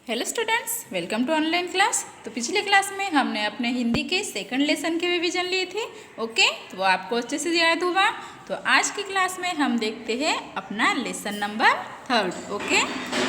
Hello students, welcome to online class. तो पिछले class में हमने अपने हिंदी के सेकंड लेसन के रिवीजन लिए थे। ओके, तो वो आपको अच्छे से याद हुआ। तो आज की क्लास में हम देखते हैं अपना लेसन नंबर 3। ओके,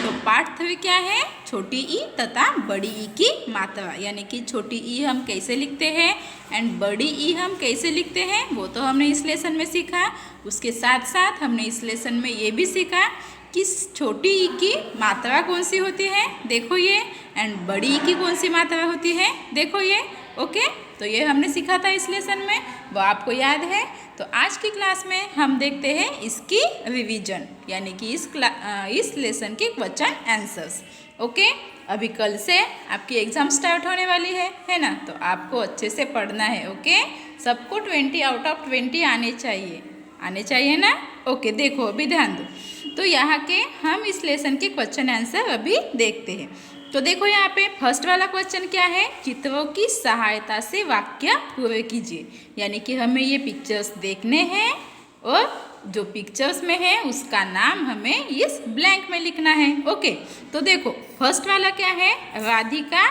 तो पार्ट 3 क्या है? छोटी ई तथा बड़ी ई की मात्रा, यानी कि छोटी ई हम कैसे लिखते हैं एंड बड़ी ई हम कैसे लिखते हैं, वो तो हमने इस लेसन में सीखा। उसके साथ साथ हमने इस लेसन में ये भी सीखा कि छोटी ई की मात्रा कौन सी होती है, देखो ये, एंड बड़ी ई की कौन सी मात्रा होती है, देखो ये। ओके, तो ये हमने सीखा था इस लेसन में, वो आपको याद है। तो आज की क्लास में हम देखते हैं इसकी रिवीजन, यानी कि इस लेसन के क्वेश्चन आंसर्स। ओके, अभी कल से आपकी एग्ज़ाम स्टार्ट होने वाली है ना, तो आपको अच्छे से पढ़ना है। ओके, सबको 20 आउट ऑफ 20 आने चाहिए ना। ओके, देखो अभी ध्यान दो। तो यहाँ के हम इस लेसन के क्वेश्चन आंसर अभी देखते हैं। तो देखो यहाँ पे फर्स्ट वाला क्वेश्चन क्या है? चित्रों की सहायता से वाक्य पूरे कीजिए, यानी कि हमें ये पिक्चर्स देखने हैं और जो पिक्चर्स में है उसका नाम हमें इस ब्लैंक में लिखना है। ओके, तो देखो फर्स्ट वाला क्या है? राधिका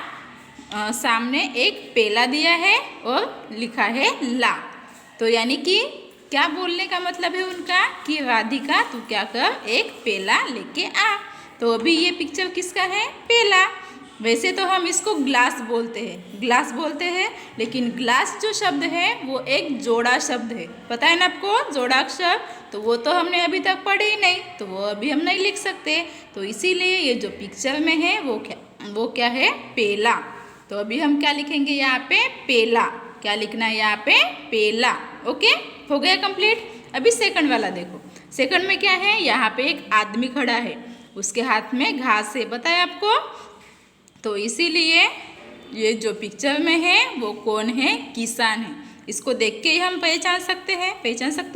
सामने एक पेला दिया है और लिखा है ला। तो यानी कि क्या बोलने का मतलब है उनका कि राधिका तू क्या कर, एक पेला लेके आ। तो अभी ये पिक्चर किसका है? पेला। वैसे तो हम इसको ग्लास बोलते हैं, लेकिन ग्लास जो शब्द है वो एक जोड़ा शब्द है, पता है ना आपको, जोड़ाक्षर। तो वो तो हमने अभी तक पढ़े ही नहीं, तो वो अभी हम नहीं लिख सकते। तो इसीलिए ये जो पिक्चर में है वो क्या है? पेला। तो अभी हम क्या लिखेंगे यहाँ पे? पेला। क्या लिखना है यहाँ पे? पेला। ओके, हो गया कंप्लीट। अभी सेकंड वाला देखो। सेकंड में क्या है? यहाँ पे एक आदमी खड़ा है, उसके हाथ में घास है, बताया आपको। तो इसीलिए ये जो पिक्चर में है वो कौन है? किसान है। इसको देख के ही हम पहचान सकते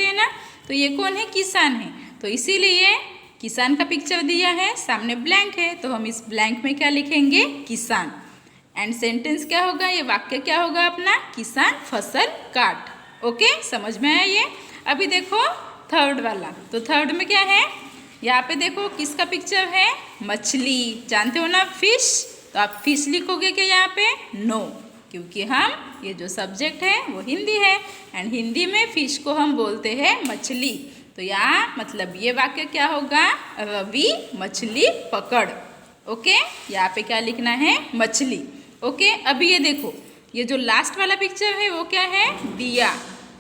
हैं ना। तो ये कौन है? किसान है। तो इसीलिए किसान का पिक्चर दिया है, सामने ब्लैंक है, तो हम इस ब्लैंक में क्या लिखेंगे? किसान। एंड सेंटेंस क्या होगा? ये वाक्य क्या होगा अपना? किसान फसल काट। ओके, समझ में आया ये? अभी देखो थर्ड वाला। तो थर्ड में क्या है? यहाँ पे देखो किसका पिक्चर है? मछली। जानते हो ना, फिश। तो आप फिश लिखोगे क्या यहाँ पे? नो, क्योंकि हम ये जो सब्जेक्ट है वो हिंदी है, एंड हिंदी में फिश को हम बोलते हैं मछली। तो यहाँ मतलब ये वाक्य क्या होगा? रवि मछली पकड़। ओके, यहाँ पे क्या लिखना है? मछली। ओके, अभी ये देखो, ये जो लास्ट वाला पिक्चर है वो क्या है? दिया।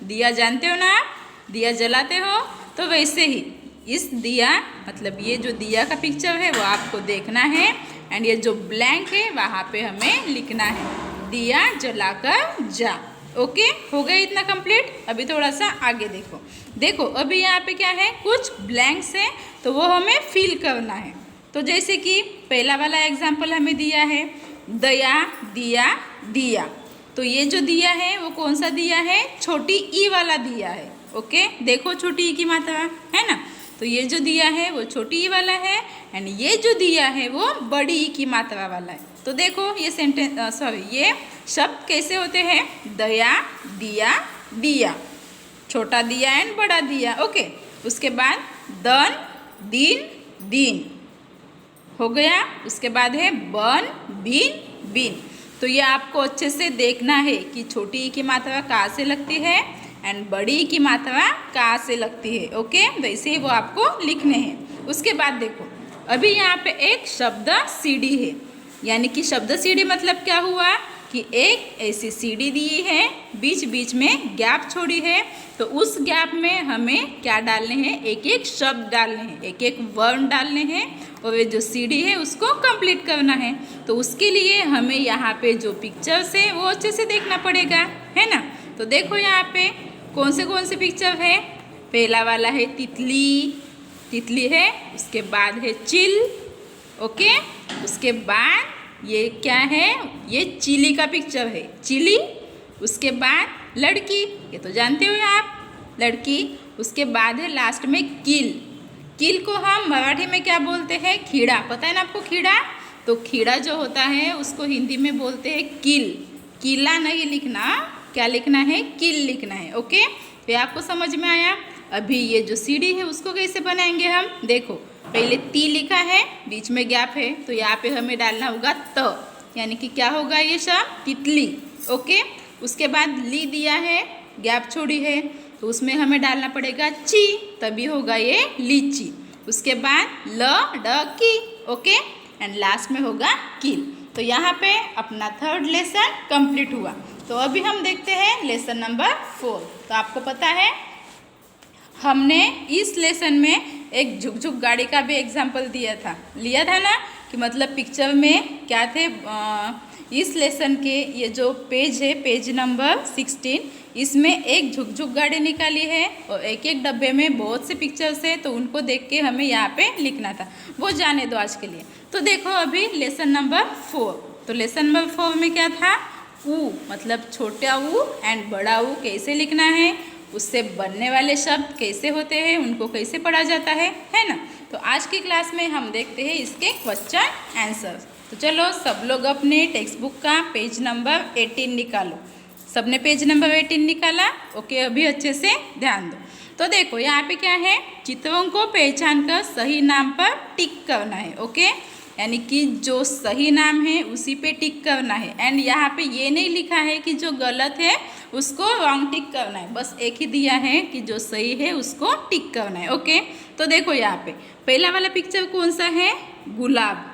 दिया जानते हो ना आप, दिया जलाते हो। तो वैसे ही इस दिया मतलब ये जो दिया का पिक्चर है वो आपको देखना है, एंड ये जो ब्लैंक है वहाँ पे हमें लिखना है दिया जलाकर जा। ओके, हो गया इतना कंप्लीट। अभी थोड़ा सा आगे देखो अभी यहाँ पे क्या है? कुछ ब्लैंक्स है, तो वो हमें फिल करना है। तो जैसे कि पहला वाला एग्जाम्पल हमें दिया है, दया दिया दिया। तो ये जो दिया है वो कौन सा दिया है? छोटी ई वाला दिया है। ओके, देखो छोटी ई की मात्रा है ना। तो ये जो दिया है वो छोटी ई वाला है, एंड ये जो दिया है वो बड़ी ई की मात्रा वाला है। तो देखो ये शब्द कैसे होते हैं? दया दिया दिया, छोटा दिया एंड बड़ा दिया। ओके, उसके बाद दन दिन दिन हो गया। उसके बाद है बन बिन बिन। तो ये आपको अच्छे से देखना है कि छोटी ई की मात्रा कहाँ से लगती है एंड बड़ी ई की मात्रा कहाँ से लगती है। ओके, वैसे ही वो आपको लिखने हैं। उसके बाद देखो अभी यहाँ पे एक शब्द सीढ़ी है, यानी कि शब्द सीढ़ी मतलब क्या हुआ कि एक ऐसी सीढ़ी दी है, बीच बीच में गैप छोड़ी है। तो उस गैप में हमें क्या डालने हैं? एक एक शब्द डालने हैं, एक एक वर्ण डालने हैं, और ये जो सीढ़ी है उसको कंप्लीट करना है। तो उसके लिए हमें यहाँ पे जो पिक्चर्स है वो अच्छे से देखना पड़ेगा, है ना। तो देखो यहाँ पे कौन से पिक्चर है? पहला वाला है तितली है, उसके बाद है चिल। ओके, उसके बाद ये क्या है? ये चिली का पिक्चर है, चिली। उसके बाद लड़की, ये तो जानते हो आप, लड़की। उसके बाद है लास्ट में किल को हम मराठी में क्या बोलते हैं? खीड़ा। पता है ना आपको खीड़ा? तो खीड़ा जो होता है उसको हिंदी में बोलते हैं किल। किला नहीं लिखना, क्या लिखना है? किल लिखना है। ओके, तो आपको समझ में आया। अभी ये जो सीढ़ी है उसको कैसे बनाएंगे हम? देखो पहले ती लिखा है, बीच में गैप है, तो यहाँ पे हमें डालना होगा त, यानी कि क्या होगा ये शब्द तितली। ओके, उसके बाद ली दिया है, गैप छोड़ी है, तो उसमें हमें डालना पड़ेगा ची, तभी होगा ये लीची। उसके बाद ल ड की। ओके, एंड लास्ट में होगा किल। तो यहाँ पे अपना थर्ड लेसन कंप्लीट हुआ। तो अभी हम देखते हैं लेसन नंबर 4। तो आपको पता है हमने इस लेसन में एक झुक गाड़ी का भी एग्जाम्पल लिया था ना, कि मतलब पिक्चर में क्या थे। इस लेसन के ये जो पेज है, पेज नंबर 16, इसमें एक झुक गाड़ी निकाली है और एक एक डब्बे में बहुत से पिक्चर्स है, तो उनको देख के हमें यहाँ पे लिखना था। वो जाने दो आज के लिए। तो देखो अभी लेसन नंबर 4। तो लेसन नंबर 4 में क्या था, ऊ मतलब छोटा ऊ एंड बड़ा ऊ कैसे लिखना है, उससे बनने वाले शब्द कैसे होते हैं, उनको कैसे पढ़ा जाता है ना। तो आज की क्लास में हम देखते हैं इसके क्वेश्चन आंसर। तो चलो सब लोग अपने टेक्स्ट बुक का पेज नंबर 18 निकालो। सबने पेज नंबर 18 निकाला? ओके, अभी अच्छे से ध्यान दो। तो देखो यहाँ पे क्या है, चित्रों को पहचान कर सही नाम पर टिक करना है। ओके, यानी कि जो सही नाम है उसी पे टिक करना है। एंड यहाँ पे ये नहीं लिखा है कि जो गलत है उसको रॉन्ग टिक करना है, बस एक ही दिया है कि जो सही है उसको टिक करना है। ओके, तो देखो यहाँ पे पहला वाला पिक्चर कौन सा है, गुलाब।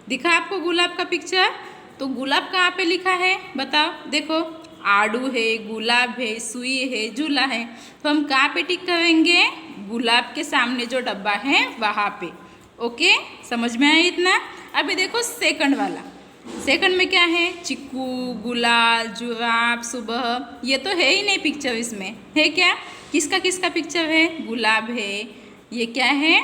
दिखा आपको गुलाब का पिक्चर? तो गुलाब कहाँ पे लिखा है बताओ? देखो आड़ू है, गुलाब है, सुई है, झूला है। तो हम कहाँ पे टिक करेंगे? गुलाब के सामने जो डब्बा है वहाँ पे। ओके, समझ में आया इतना? अभी देखो सेकंड वाला। सेकंड में क्या है, चिक्कू, गुलाल, जुराब, सुबह, ये तो है ही नहीं पिक्चर। इसमें है क्या, किसका किसका पिक्चर है? गुलाब है, ये क्या है,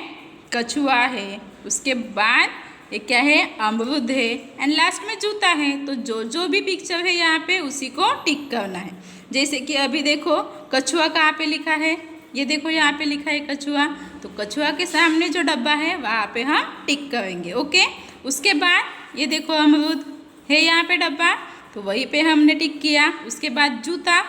कछुआ है, उसके बाद ये क्या है, अमरूद है, एंड लास्ट में जूता है। तो जो जो भी पिक्चर है यहाँ पे उसी को टिक करना है। जैसे कि अभी देखो कछुआ कहाँ पे लिखा है, ये देखो यहाँ पे लिखा है कछुआ, तो कछुआ के सामने जो डब्बा है वहाँ पे हम टिक करेंगे। ओके, उसके बाद ये देखो अमरूद है यहाँ पे डब्बा, तो वहीं पे हमने टिक किया। उसके बाद जूता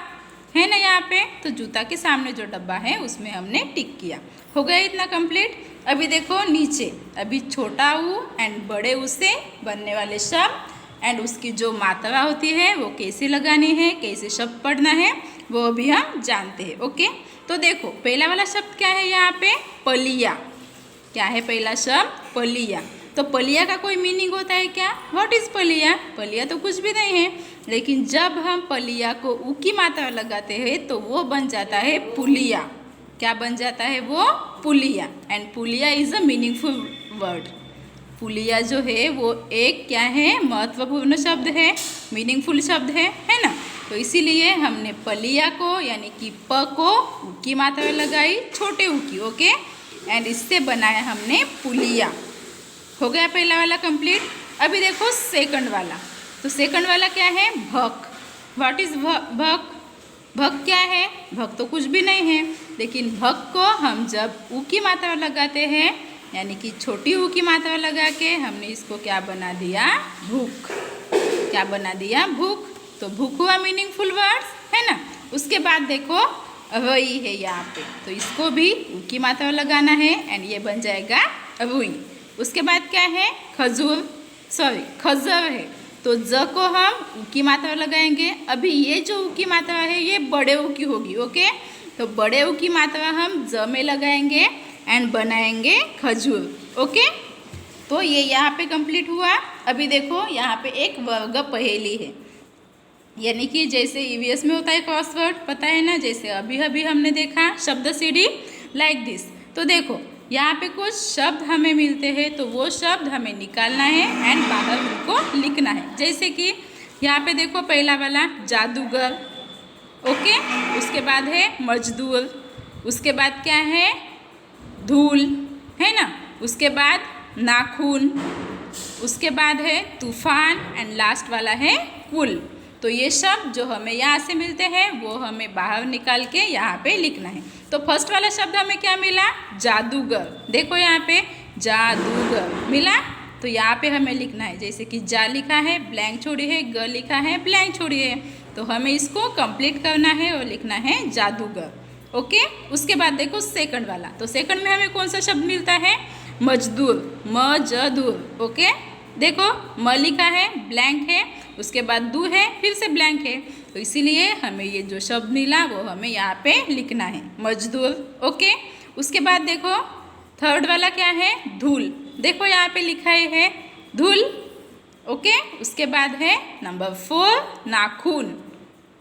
है ना यहाँ पे, तो जूता के सामने जो डब्बा है उसमें हमने टिक किया। हो गया इतना कंप्लीट। अभी देखो नीचे, अभी छोटा ऊ एंड बड़े ऊ से बनने वाले शब्द एंड उसकी जो मात्रा होती है वो कैसे लगानी है, कैसे शब्द पढ़ना है, वो अभी हम जानते हैं। ओके, तो देखो पहला वाला शब्द क्या है यहाँ पे, पलिया। क्या है पहला शब्द? पलिया। तो पलिया का कोई मीनिंग होता है क्या? What is Palia? पलिया तो कुछ भी नहीं है, लेकिन जब हम पलिया को ऊ की मात्रा लगाते हैं तो वो बन जाता है पुलिया। क्या बन जाता है वो? पुलिया। एंड पुलिया इज अ मीनिंगफुल वर्ड। पुलिया जो है वो एक क्या है, महत्वपूर्ण शब्द है, मीनिंगफुल शब्द है ना। तो इसीलिए हमने पलिया को यानी कि प को ऊ की मात्रा लगाई, छोटे ऊ की। ओके, एंड इससे बनाया हमने पुलिया। हो गया पहला वाला कंप्लीट। अभी देखो सेकंड वाला। तो सेकंड वाला क्या है, भक। व्हाट इज भक? भक क्या है? भक तो कुछ भी नहीं है, लेकिन भक को हम जब ऊ की मात्रा लगाते हैं यानी कि छोटी ऊ की मात्रा लगा के हमने इसको क्या बना दिया, भूख। क्या बना दिया? भूख। तो भूख हुआ मीनिंगफुल वर्ड्स, है ना। उसके बाद देखो रुई है यहाँ पे, तो इसको भी ऊ की मात्रा लगाना है एंड ये बन जाएगा रुई। उसके बाद क्या है, खजूर, खजर है, तो ज को हम ऊ की मात्रा लगाएंगे। अभी ये जो ऊ की मात्रा है ये बड़े ऊ की होगी। ओके, तो बड़े ऊ की मात्रा हम ज में लगाएंगे एंड बनाएंगे खजूर। ओके, तो ये यहाँ पे कंप्लीट हुआ। अभी देखो यहाँ पे एक वर्ग पहेली है, यानी कि जैसे ईवीएस में होता है क्रॉसवर्ड, पता है ना, जैसे अभी अभी हमने देखा शब्द सीढ़ी, लाइक दिस। तो देखो यहाँ पे कुछ शब्द हमें मिलते हैं, तो वो शब्द हमें निकालना है एंड बाहर उनको लिखना है। जैसे कि यहाँ पे देखो पहला वाला जादूगर। ओके, उसके बाद है मजदूर, उसके बाद क्या है, धूल, है ना। उसके बाद नाखून, उसके बाद है तूफान एंड लास्ट वाला है कुल। तो ये शब्द जो हमें यहाँ से मिलते हैं वो हमें बाहर निकाल के यहाँ पे लिखना है। तो फर्स्ट वाला शब्द हमें क्या मिला, जादूगर। देखो यहाँ पे जादूगर मिला, तो यहाँ पे हमें लिखना है। जैसे कि जा लिखा है, ब्लैंक छोड़ी है, ग लिखा है, ब्लैंक छोड़ी है, तो हमें इसको कंप्लीट करना है और लिखना है जादूगर। ओके, उसके बाद देखो सेकंड वाला। तो सेकंड में हमें कौन सा शब्द मिलता है, मजदूर, मजदूर। ओके, देखो म लिखा है, ब्लैंक है, उसके बाद दू है, फिर से ब्लैंक है, तो इसीलिए हमें ये जो शब्द मिला वो हमें यहाँ पे लिखना है, मजदूर। ओके, उसके बाद देखो थर्ड वाला क्या है, धूल। देखो यहाँ पे लिखा है धूल। ओके, उसके बाद है नंबर 4 नाखून।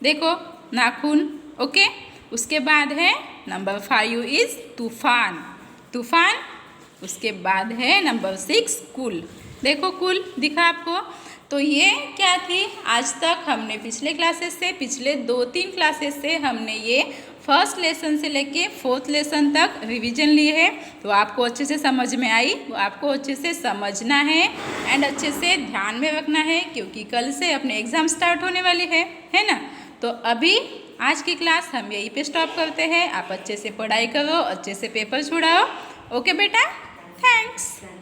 देखो नाखून। ओके, उसके बाद है नंबर 5 इज तूफान, तूफान। उसके बाद है नंबर 6 कुल। देखो कुल दिखा आपको। तो ये क्या थी, आज तक हमने पिछले क्लासेस से, पिछले 2-3 क्लासेस से हमने ये फर्स्ट लेसन से लेके 4th लेसन तक रिवीजन लिए है। तो आपको अच्छे से समझ में आई, वो आपको अच्छे से समझना है एंड अच्छे से ध्यान में रखना है, क्योंकि कल से अपने एग्ज़ाम स्टार्ट होने वाले है ना। तो अभी आज की क्लास हम यहीं पे स्टॉप करते हैं। आप अच्छे से पढ़ाई करो, अच्छे से पेपर छुड़ाओ। ओके बेटा, थैंक्स।